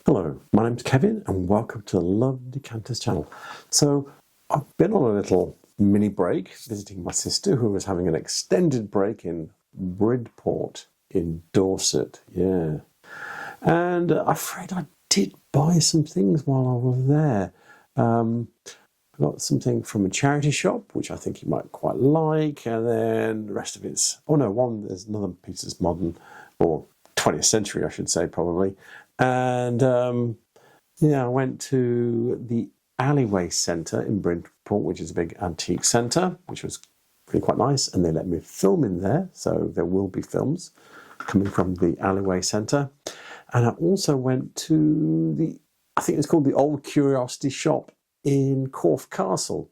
Hello, my name's Kevin and welcome to the Love Decanters channel. So I've been on a little mini break visiting my sister who was having an extended break in Bridport in Dorset, yeah. And I'm afraid I did buy some things while I was there. I got something from a charity shop, which I think you might quite like, and then the rest of it's, there's another piece that's modern, or 20th century I should say probably. And I went to the Alleyways Centre in Bridport, which is a big antique centre, which was really quite nice, and they let me film in there, so there will be films coming from the Alleyways Centre. And I also went to I think it's called the Old Curiosity Shop in Corfe Castle.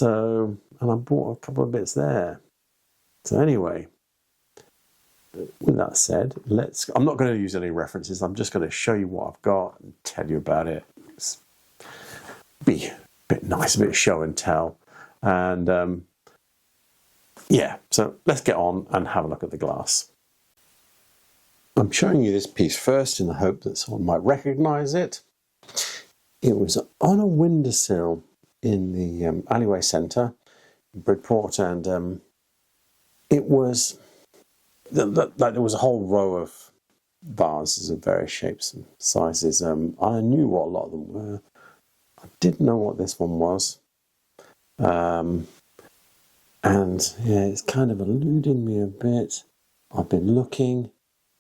And I bought a couple of bits there. So anyway, with that said, I'm not going to use any references. I'm just going to show you what I've got and tell you about it. It's be a bit nice, a bit show and tell. And so let's get on and have a look at the glass. I'm showing you this piece first in the hope that someone might recognise it. It was on a windowsill in the Alleyway Centre in Bridport, and it was... there was a whole row of vases of various shapes and sizes. I knew what a lot of them were. I didn't know what this one was. It's kind of eluding me a bit. I've been looking,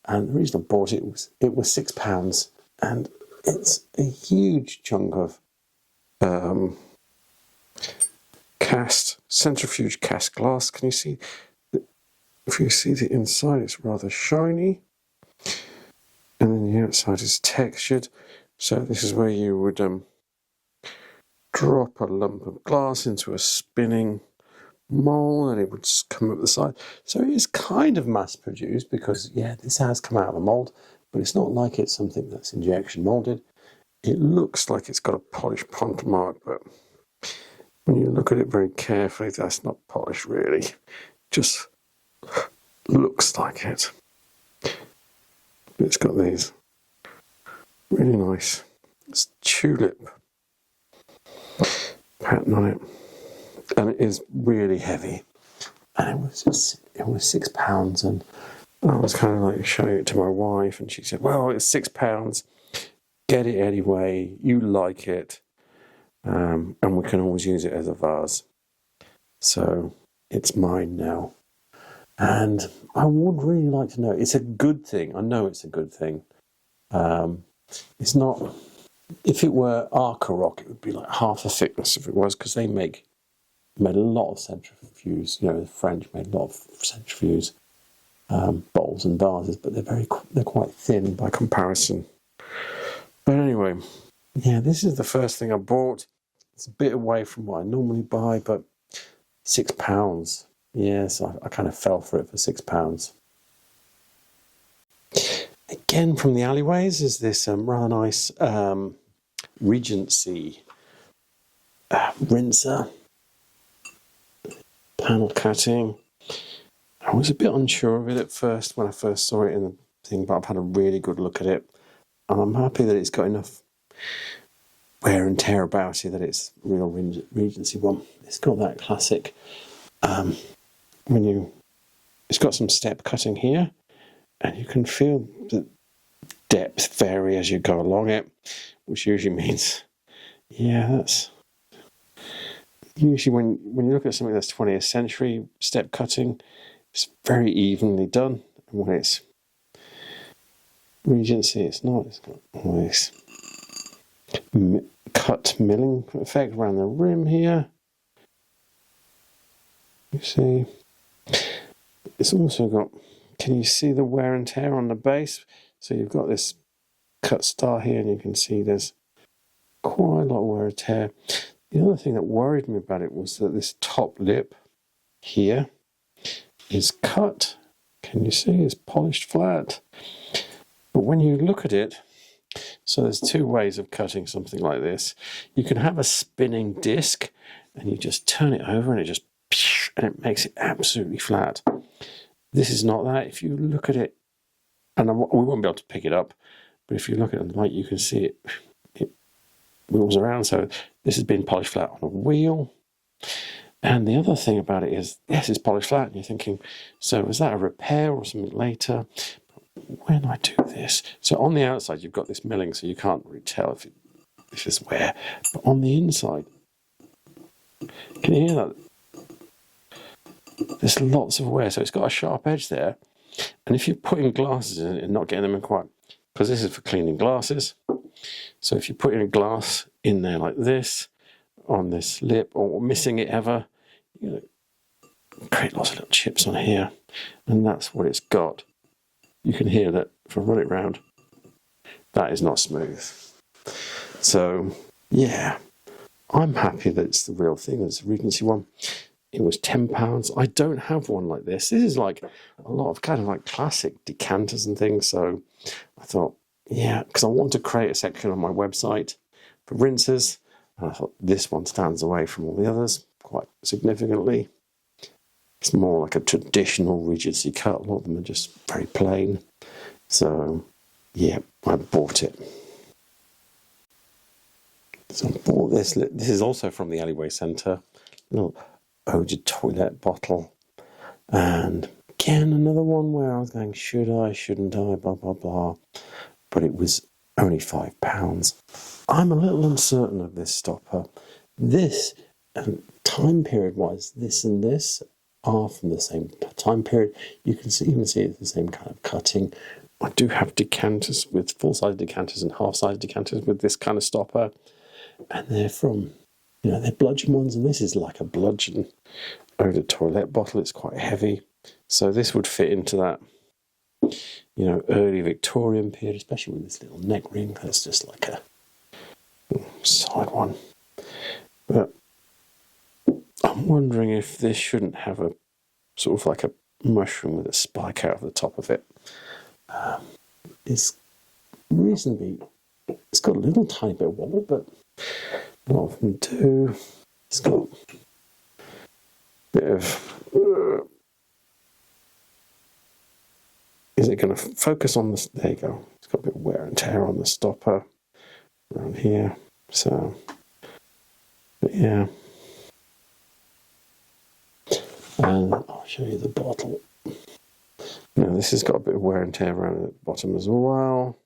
and the reason I bought it was £6, and it's a huge chunk of centrifuge cast glass. Can you see? If you see the inside, it's rather shiny, and then the outside is textured. So this is where you would drop a lump of glass into a spinning mold, and it would just come up the side. So it is kind of mass-produced because, this has come out of a mold, but it's not like it's something that's injection molded. It looks like it's got a polished pont mark, but when you look at it very carefully, that's not polished really. Just looks like it. It's got these really nice tulip pattern on it, and it is really heavy. And it was £6, and I was kind of like showing it to my wife, and she said, "Well, it's £6. Get it anyway. You like it, and we can always use it as a vase. So it's mine now." And I would really like to know, it's a good thing. I know it's a good thing. It's not, if it were Arca Rock, it would be like half the thickness if it was, because they made a lot of centrifuges. The French made a lot of centrifuges, bowls and vases, but they're quite thin by comparison. But anyway, this is the first thing I bought. It's a bit away from what I normally buy, but £6. Yes, I kind of fell for it for £6. Again, from the Alleyways is this rather nice Regency rinser, panel cutting. I was a bit unsure of it at first when I first saw it in the thing, but I've had a really good look at it, and I'm happy that it's got enough wear and tear about it that it's a real Regency one. It's got that classic. It's got some step cutting here, and you can feel the depth vary as you go along it, which usually means, that's usually when you look at something that's 20th century step cutting, it's very evenly done. And when it's Regency, it's not. It's got all this cut milling effect around the rim here. You see, it's also got, can you see the wear and tear on the base? So you've got this cut star here, and you can see there's quite a lot of wear and tear. The other thing that worried me about it was that this top lip here is cut. Can you see? It's polished flat. But when you look at it, so there's two ways of cutting something like this. You can have a spinning disc, and you just turn it over, and it makes it absolutely flat. This is not that. If you look at it, and we won't be able to pick it up, but if you look at the light, you can see it wheels around. So this has been polished flat on a wheel. And the other thing about it is, yes, it's polished flat, and you're thinking, so is that a repair or something later? When I do this, so on the outside you've got this milling, so you can't really tell if it's wear, but on the inside, can you hear that? There's lots of wear, so it's got a sharp edge there. And if you're putting glasses in it and not getting them in quite, because this is for cleaning glasses, so if you're putting a glass in there like this, on this lip, or missing it ever, you create lots of little chips on here, and that's what it's got. You can hear that if I run it round, that is not smooth. So yeah, I'm happy that it's the real thing. It's a Regency one. It was £10. I don't have one like this. This is like a lot of kind of like classic decanters and things. So I thought, yeah, because I want to create a section on my website for rinses. And I thought this one stands away from all the others quite significantly. It's more like a traditional Regency cut. A lot of them are just very plain. So yeah, I bought it. So I bought this. This is also from the Alleyways Centre. Little eau de toilette bottle. And again, another one where I was going, should I, shouldn't I, blah, blah, blah. But it was only £5. I'm a little uncertain of this stopper. This, time period-wise, this and this are from the same time period. You can see it's the same kind of cutting. I do have decanters with full-size decanters and half-size decanters with this kind of stopper. And they're from, they're bludgeon ones, and this is like a bludgeon eau de toilette bottle. It's quite heavy. So this would fit into that, early Victorian period, especially with this little neck ring. That's just like a side one. But I'm wondering if this shouldn't have a sort of like a mushroom with a spike out of the top of it. It's reasonably, it's got a little tiny bit of wobble, but a lot of them do. It's got a bit of, is it going to focus on this? There you go. It's got a bit of wear and tear on the stopper around here. So, but yeah. And I'll show you the bottle. Now this has got a bit of wear and tear around the bottom as well.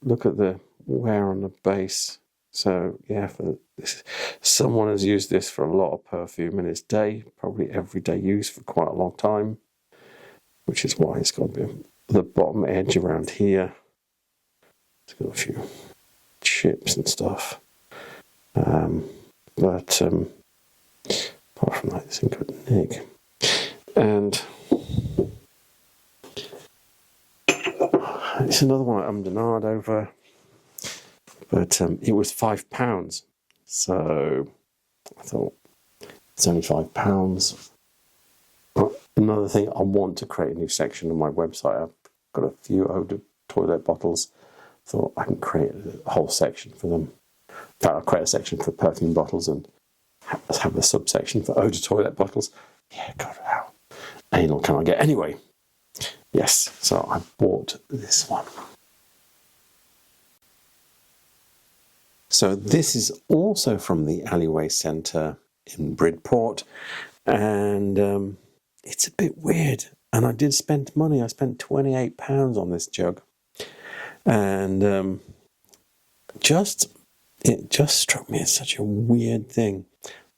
Look at the wear on the base. So yeah, for this, someone has used this for a lot of perfume in its day, probably everyday use for quite a long time, which is why it's got a bit of the bottom edge around here. It's got a few chips and stuff. But apart from that, it's in good nick. And it's another one I'm denied over, but it was £5. So I thought, it's only £5. But another thing, I want to create a new section on my website. I've got a few eau de toilette bottles. Thought I can create a whole section for them. In fact, I'll create a section for perfume bottles and have a subsection for eau de toilette bottles. Yeah, God, how anal can I get? Anyway, yes, so I bought this one. So this is also from the Alleyways Centre in Bridport, and it's a bit weird. And I did spend money. I spent £28 on this jug, and it just struck me as such a weird thing.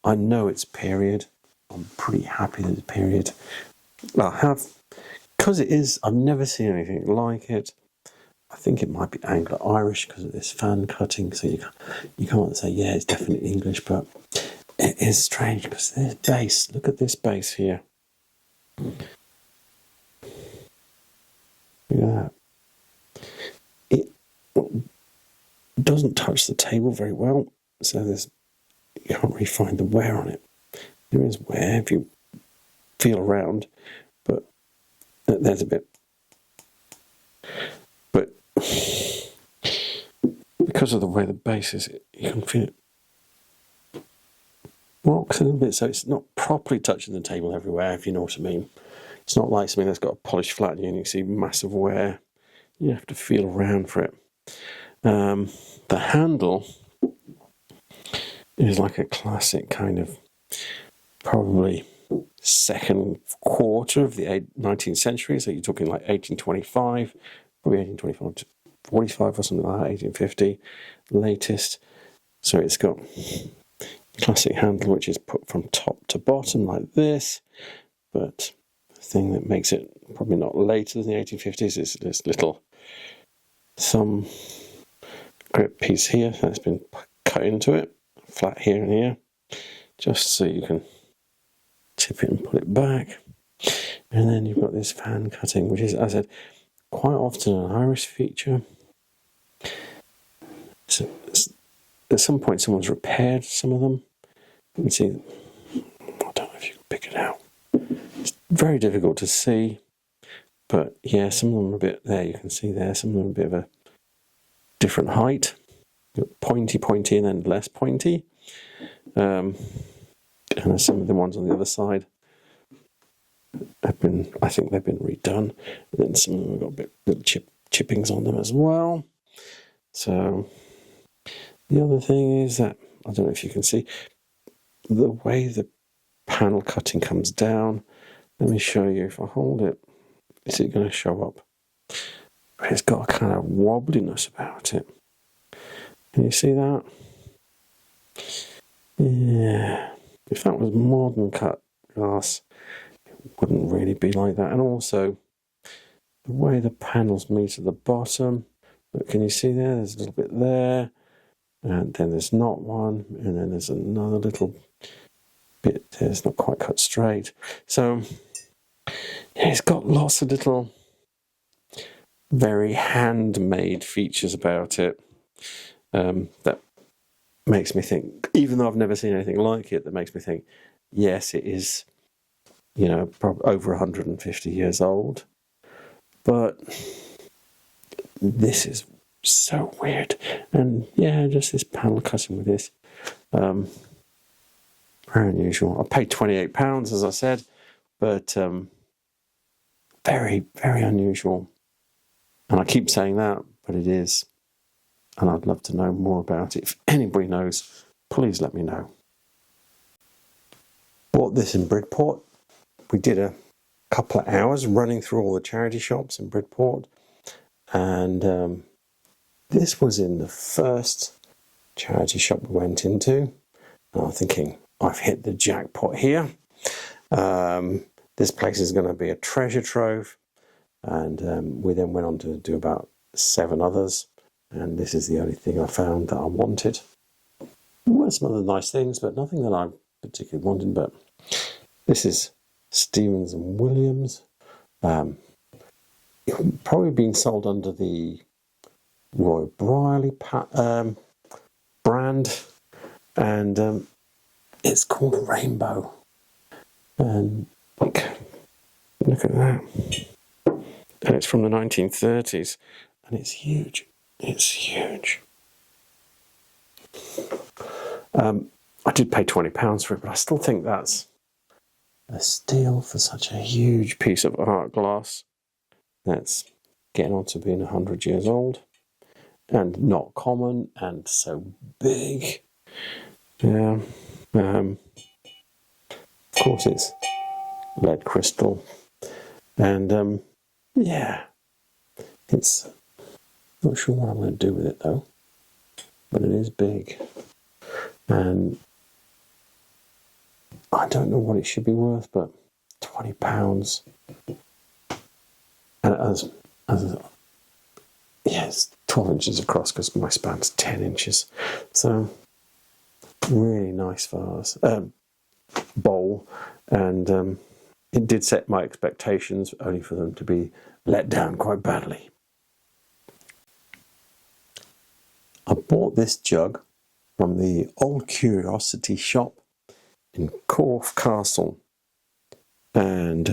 I know it's period. I'm pretty happy that it's period. I have, because it is, I've never seen anything like it. I think it might be Anglo-Irish because of this fan cutting, so you can't say, yeah, it's definitely English, but it is strange because this base, look at this base here. Look at that. It doesn't touch the table very well, so you can't really find the wear on it. There is wear if you feel around, but there's a bit. But because of the way the base is, you can feel it rocks a little bit, so it's not properly touching the table everywhere, if you know what I mean. It's not like something that's got a polished flat and you can see massive wear. You have to feel around for it. The handle is like a classic kind of probably second quarter of the 19th century. So you're talking like 1825, probably 1825 to 45 or something like that, 1850 latest. So it's got classic handle, which is put from top to bottom like this. But the thing that makes it probably not later than the 1850s is this little thumb grip piece here that's been cut into it, flat here and here, just so you can tip it and pull it back. And then you've got this fan cutting, which is, as I said, quite often an Irish feature. So at some point someone's repaired some of them. You can see, I don't know if you can pick it out. It's very difficult to see, but yeah, some of them are a bit, there you can see there, some of them are a bit of a different height. Pointy, and then less pointy. And some of the ones on the other side I think they've been redone. And then some of them have got a bit little chippings on them as well. So the other thing is that, I don't know if you can see, the way the panel cutting comes down. Let me show you. If I hold it, is it going to show up? It's got a kind of wobbliness about it. Can you see that? Yeah. If that was modern cut glass, it wouldn't really be like that. And also, the way the panels meet at the bottom, look, can you see there? There's a little bit there, and then there's not one, and then there's another little bit there. It's not quite cut straight. So, yeah, it's got lots of little, very handmade features about it. That makes me think, even though I've never seen anything like it, that makes me think, yes, it is, probably over 150 years old. But this is so weird. And yeah, just this panel cutting with this. Very unusual. I paid £28, as I said, but very, very unusual. And I keep saying that, but it is. And I'd love to know more about it. If anybody knows, please let me know. Bought this in Bridport. We did a couple of hours running through all the charity shops in Bridport. And this was in the first charity shop we went into. And I'm thinking, I've hit the jackpot here. This place is going to be a treasure trove. And we then went on to do about 7 others. And this is the only thing I found that I wanted. There were some other nice things, but nothing that I particularly wanted. But this is Stevens and Williams. Probably being sold under the Roy Briley brand. And it's called Rainbow. And look at that. And it's from the 1930s. And it's huge. It's huge. I did pay £20 for it, but I still think that's a steal for such a huge piece of art glass that's getting on to being 100 years old and not common and so big. Yeah. Of course, it's lead crystal, and yeah, it's. Not sure what I'm going to do with it though, but it is big, and I don't know what it should be worth, but £20, and it's 12 inches across because my span's 10 inches, so really nice vase, bowl, and it did set my expectations, only for them to be let down quite badly. I bought this jug from the Old Curiosity shop in Corfe Castle, and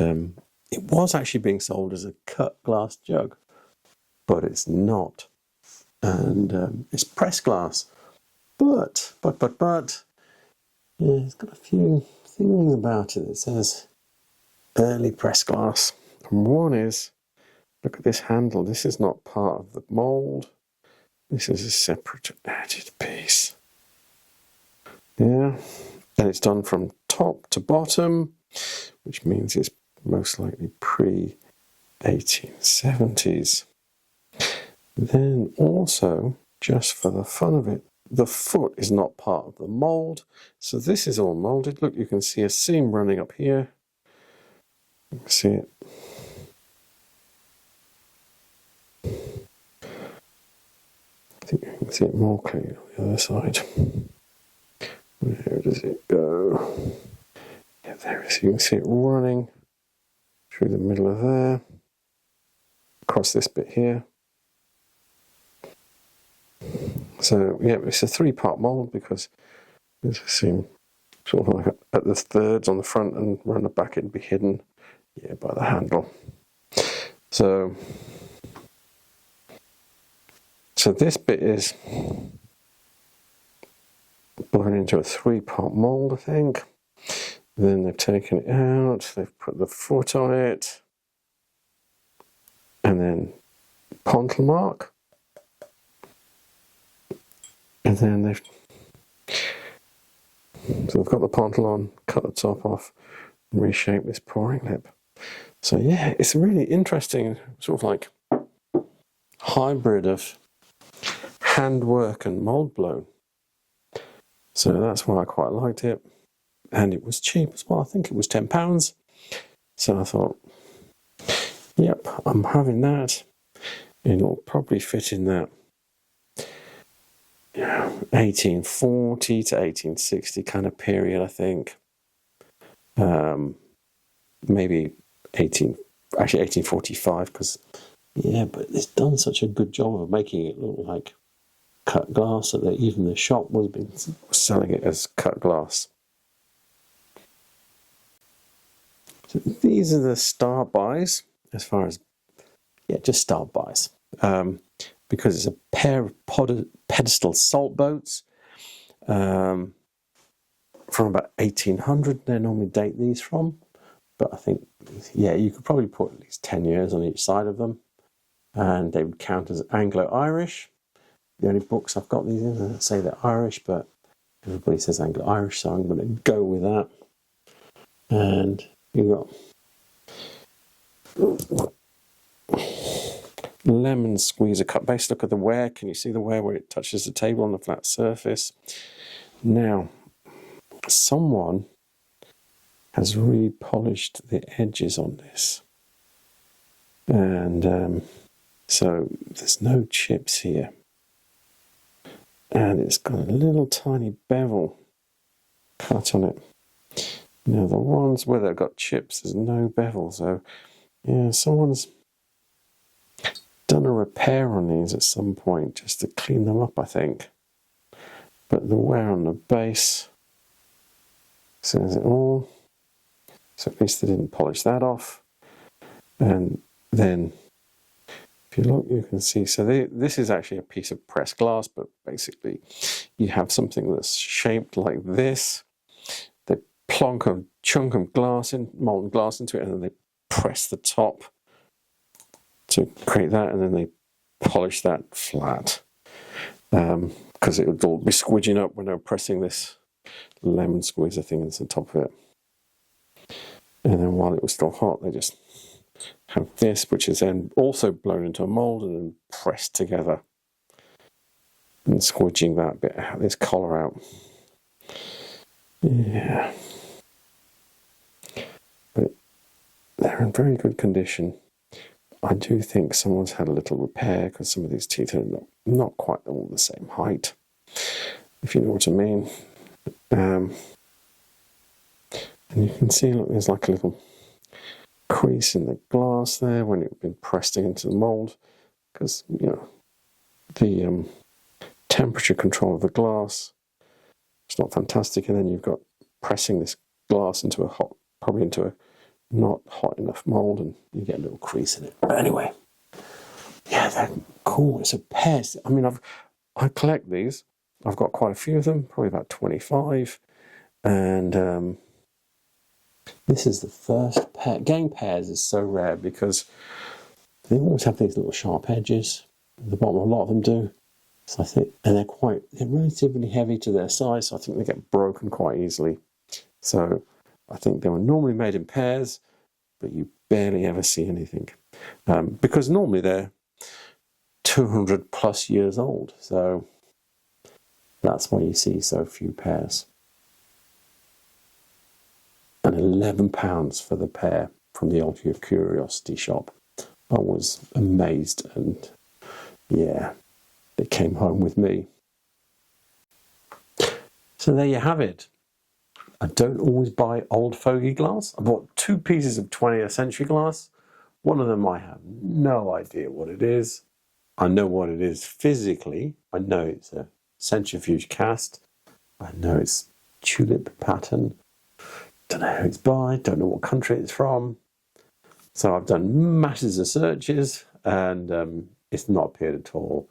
it was actually being sold as a cut glass jug, but it's not, and it's pressed glass, but yeah, it's got a few things about it that says early pressed glass, and one is Look at this handle. This is not part of the mould. This is a separate added piece. Yeah, and it's done from top to bottom, which means it's most likely pre-1870s. Then also, just for the fun of it, the foot is not part of the mould. So this is all moulded. Look, you can see a seam running up here. You can see it. I think you can see it more clearly on the other side. Where does it go? Yeah, there it is. You can see it running through the middle of there, across this bit here. So yeah, it's a three-part mould because there's a seam sort of like at the thirds on the front, and around the back it'd be hidden, yeah, by the handle. So this bit is blown into a three-part mould, I think. Then they've taken it out, they've put the foot on it, and then pontle mark. And then they've got the pontle on, cut the top off, and reshape this pouring lip. So yeah, it's a really interesting sort of like hybrid of handwork and mould blown. So that's why I quite liked it. And it was cheap as well. I think it was £10. So I thought, yep, I'm having that. It'll probably fit in that 1840 to 1860 kind of period, I think. Maybe 1845, because yeah, but it's done such a good job of making it look like cut glass that even the shop was selling it as cut glass. So these are the star buys, as far as, yeah, just star buys. Because it's a pair of pedestal salt boats from about 1800. They normally date these from, but I think, yeah, you could probably put at least 10 years on each side of them, and they would count as Anglo-Irish. The only books I've got these in say they're Irish, but everybody says Anglo-Irish, so I'm going to go with that. And you've got lemon squeezer cut base. Look at the wear. Can you see the wear where it touches the table on the flat surface? Now, someone has repolished the edges on this, and so there's no chips here, and it's got a little tiny bevel cut on it. Now the ones where they've got chips, there's no bevel. So yeah, someone's done a repair on these at some point just to clean them up, I think. But the wear on the base says it all. So at least they didn't polish that off. And then if you look, you can see, so this is actually a piece of pressed glass, but basically you have something that's shaped like this. They plonk a chunk of glass in, molten glass into it, and then they press the top to create that, and then they polish that flat, because it would all be squidging up when they were pressing this lemon squeezer thing into the top of it. And then while it was still hot, they just have this, which is then also blown into a mould and then pressed together, and squidging that bit, this collar out. Yeah, but they're in very good condition. I do think someone's had a little repair, because some of these teeth are not quite all the same height, if you know what I mean. And you can see, look, there's like a little crease in the glass there when it's been pressed into the mould, because, you know, the temperature control of the glass, it's not fantastic. And then you've got pressing this glass into probably into a not hot enough mould, and you get a little crease in it. But anyway, yeah, they're cool. It's a pair. I mean, I collect these. I've got quite a few of them, probably about 25, and this is the first pair. Getting pairs is so rare because They always have these little sharp edges. At the bottom, a lot of them do. So I think, and they're relatively heavy to their size, so I think they get broken quite easily. So I think they were normally made in pairs, but you barely ever see anything. Because normally they're 200 plus years old. So that's why you see so few pairs. And £11 for the pair from the Old Curiosity shop. I was amazed, and yeah, it came home with me. So there you have it. I don't always buy old fogey glass. I bought 2 pieces of 20th century glass. One of them I have no idea what it is. I know what it is physically. I know it's a centrifuge cast. I know it's tulip pattern. Don't know who it's by. Don't know what country it's from. So I've done masses of searches, and it's not appeared at all.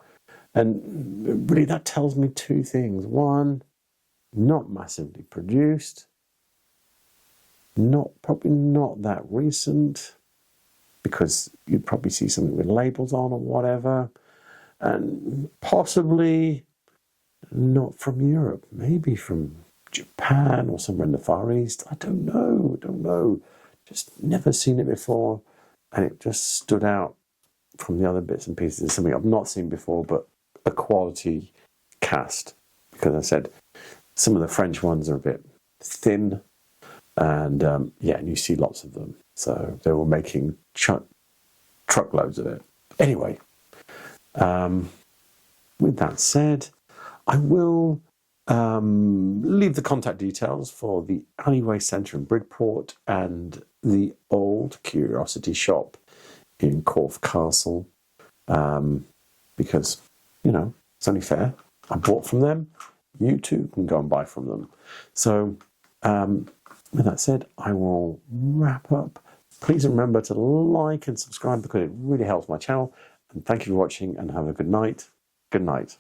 And really that tells me 2 things. One, not massively produced, probably not that recent, because you'd probably see something with labels on or whatever, and possibly not from Europe, maybe from Japan or somewhere in the Far East. I don't know. Just never seen it before, and it just stood out from the other bits and pieces. It's something I've not seen before, but a quality cast, because I said some of the French ones are a bit thin, and and you see lots of them. So they were making truckloads of it. Anyway, with that said, I will leave the contact details for the Alleyways Centre in Bridport and the Old Curiosity shop in Corfe Castle, because, it's only fair. I bought from them. You too can go and buy from them. So, with that said, I will wrap up. Please remember to like and subscribe, because it really helps my channel. And thank you for watching, and have a good night. Good night.